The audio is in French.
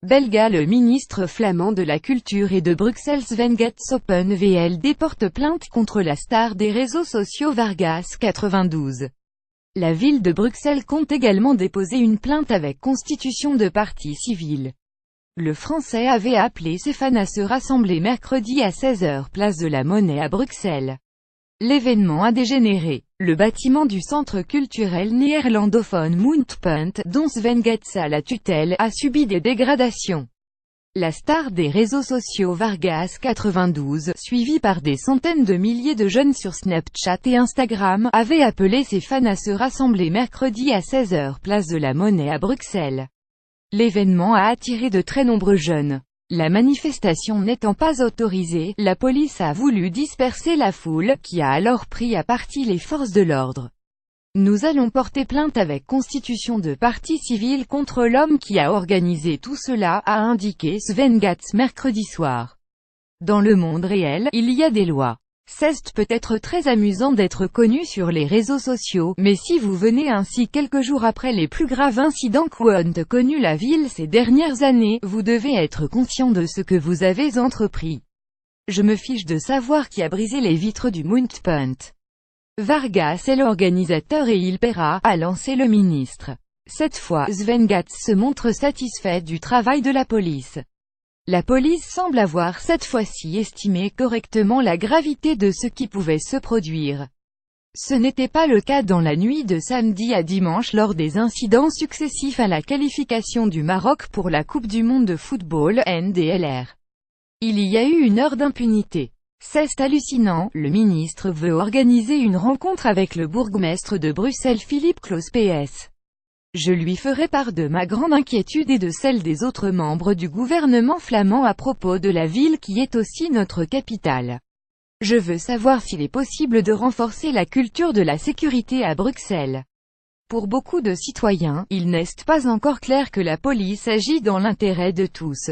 Belga. Le ministre flamand de la Culture et de Bruxelles Sven Gatsopen VLD porte plainte contre la star des réseaux sociaux Vargas 92. La ville de Bruxelles compte également déposer une plainte avec constitution de partie civile. Le Français avait appelé ses fans à se rassembler mercredi à 16 h place de la Monnaie à Bruxelles. L'événement a dégénéré. Le bâtiment du centre culturel néerlandophone Moonpunt, dont Sven Gats a la tutelle, a subi des dégradations. La star des réseaux sociaux Vargas 92, suivie par des centaines de milliers de jeunes sur Snapchat et Instagram, avait appelé ses fans à se rassembler mercredi à 16 h place de la Monnaie à Bruxelles. L'événement a attiré de très nombreux jeunes. La manifestation n'étant pas autorisée, la police a voulu disperser la foule, qui a alors pris à partie les forces de l'ordre. Nous allons porter plainte avec constitution de partie civile contre l'homme qui a organisé tout cela, a indiqué Sven Gats mercredi soir. Dans le monde réel, il y a des lois. C'est peut-être très amusant d'être connu sur les réseaux sociaux, mais si vous venez ainsi quelques jours après les plus graves incidents qu'ont connu la ville ces dernières années, vous devez être conscient de ce que vous avez entrepris. Je me fiche de savoir qui a brisé les vitres du Moonpunt. Vargas est l'organisateur et il paiera, a lancé le ministre. Cette fois, Sven Gats se montre satisfait du travail de la police. La police semble avoir cette fois-ci estimé correctement la gravité de ce qui pouvait se produire. Ce n'était pas le cas dans la nuit de samedi à dimanche lors des incidents successifs à la qualification du Maroc pour la Coupe du monde de football, NDLR. Il y a eu une heure d'impunité. C'est hallucinant, le ministre veut organiser une rencontre avec le bourgmestre de Bruxelles Philippe Claus PS. Je lui ferai part de ma grande inquiétude et de celle des autres membres du gouvernement flamand à propos de la ville qui est aussi notre capitale. Je veux savoir s'il est possible de renforcer la culture de la sécurité à Bruxelles. Pour beaucoup de citoyens, il n'est pas encore clair que la police agit dans l'intérêt de tous.